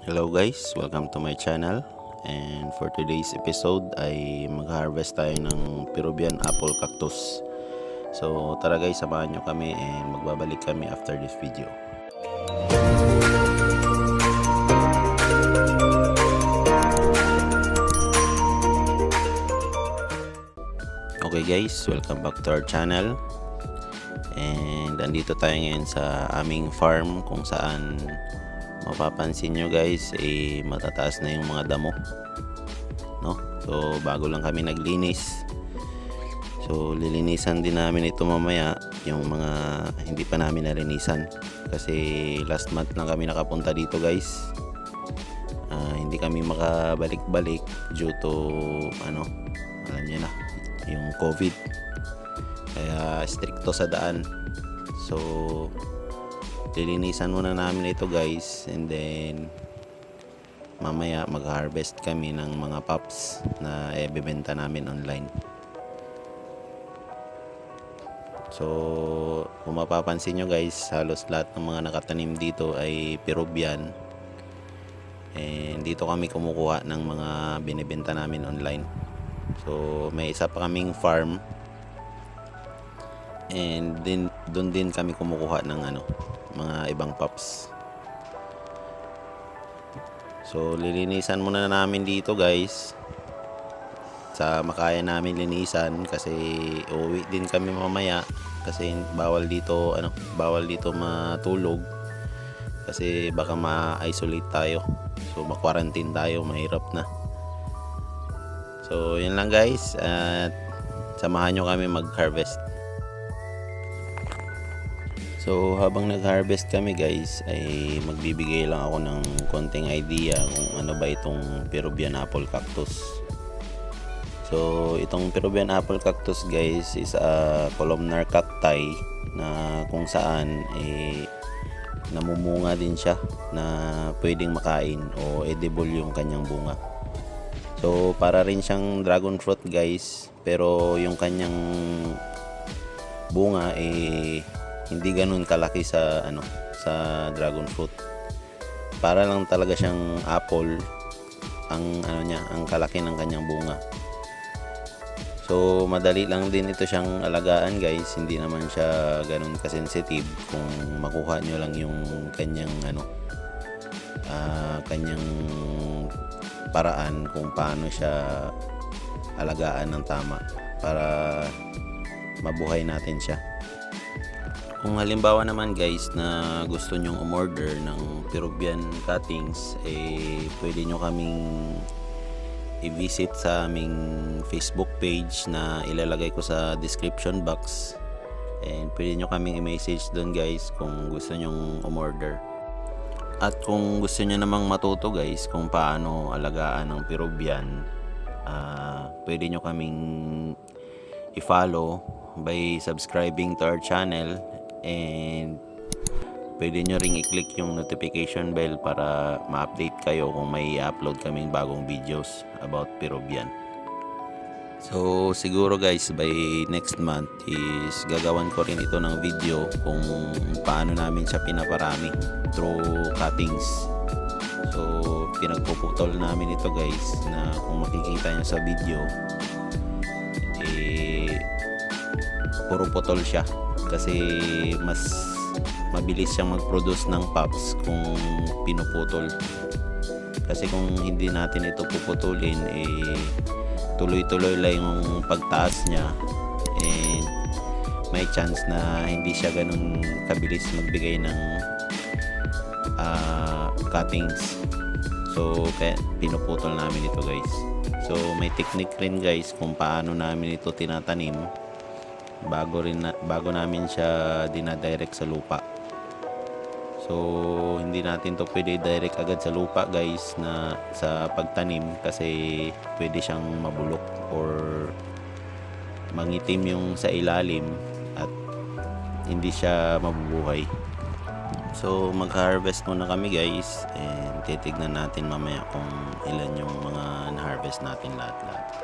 Hello guys, welcome to my channel. And for today's episode ay mag-harvest tayo ng Peruvian apple cactus. So tara guys, samahan nyo kami and magbabalik kami after this video. Okay guys, welcome back to our channel. And andito tayo ngayon sa aming farm kung saan mapapansin nyo guys matataas na yung mga damo, no? So bago lang kami naglinis, so lilinisan din namin ito mamaya, yung mga hindi pa namin nalinisan kasi last month lang kami nakapunta dito guys. Hindi kami makabalik-balik due to alam nyo na, yung COVID, kaya stricto sa daan. So lilinisan muna namin ito guys, and then mamaya mag-harvest kami ng mga pups na ibebenta namin online. So kung mapapansin nyo guys, halos lahat ng mga nakatanim dito ay Peruvian, and dito kami kumukuha ng mga binibenta namin online. So may isa pa kaming farm, and din doon din kami kumukuha ng mga ibang pups. So lilinisan muna namin dito guys, sa makaya namin linisan kasi uuwi din kami mamaya, kasi bawal dito matulog kasi baka ma-isolate tayo, so ma-quarantine tayo, mahirap na. So yun lang guys, at samahan nyo kami mag-harvest. So habang nag-harvest kami guys ay magbibigay lang ako ng konting idea kung ano ba itong Peruvian apple cactus. So itong Peruvian apple cactus guys is a columnar cacti na kung saan namumunga din siya na pwedeng makain o edible yung kanyang bunga. So para rin siyang dragon fruit guys, pero yung kanyang bunga hindi ganun kalaki sa dragon fruit. Para lang talaga siyang apple ang ang kalaki ng kanyang bunga. So madali lang din ito siyang alagaan guys, hindi naman siya ganun ka-sensitive kung makuha nyo lang yung kanyang kanyang paraan kung paano siya alagaan ng tama para mabuhay natin siya. Kung halimbawa naman guys na gusto nyong umorder ng Peruvian cuttings, pwede nyo kaming i-visit sa aming Facebook page na ilalagay ko sa description box, and pwede nyo kaming i-message doon guys kung gusto nyong umorder. At kung gusto nyo namang matuto guys kung paano alagaan ng Peruvian, pwede nyo kaming i-follow by subscribing to our channel, and pwede nyo ring i-click yung notification bell para ma-update kayo kung may upload kaming bagong videos about Peruvian. So siguro guys by next month is gagawan ko rin ito ng video kung paano namin siya pinaparami through cuttings. So pinagpuputol namin ito guys, na kung makikita nyo sa video puro putol siya kasi mas mabilis siyang mag-produce ng pups kung pinuputol. Kasi kung hindi natin ito puputulin, tuloy-tuloy lang yung pagtaas niya, and may chance na hindi siya ganun kabilis magbigay ng cuttings. So kaya pinuputol namin ito guys. So may technique rin guys kung paano namin ito tinatanim bago namin siya dinadirect sa lupa. So hindi natin to pwede direct agad sa lupa guys na sa pagtanim, kasi pwede siyang mabulok or mangitim yung sa ilalim at hindi siya mabubuhay. So mag-harvest muna kami guys, and titignan natin mamaya kung ilan yung mga na-harvest natin lahat-lahat.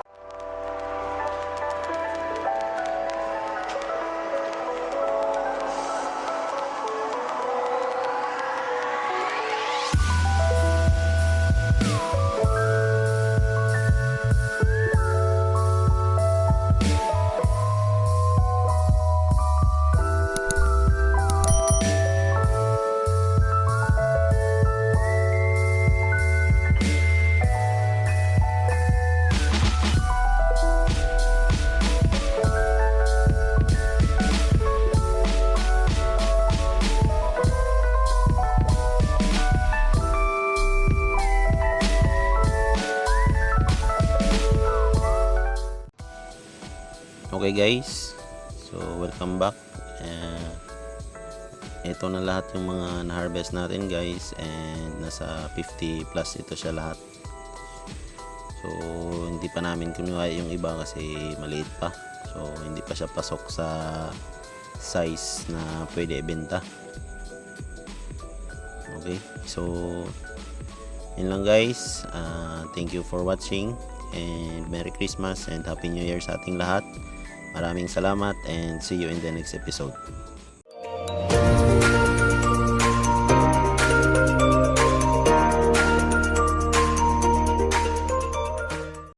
Okay guys, so welcome back. Ito na lahat yung mga na-harvest natin guys, and nasa 50 plus ito siya lahat. So hindi pa namin kinuha yung iba kasi maliit pa, so hindi pa siya pasok sa size na pwede ibenta. Okay, so yun lang guys. Thank you for watching, and Merry Christmas and Happy New Year sa ating lahat. Maraming salamat, and see you in the next episode.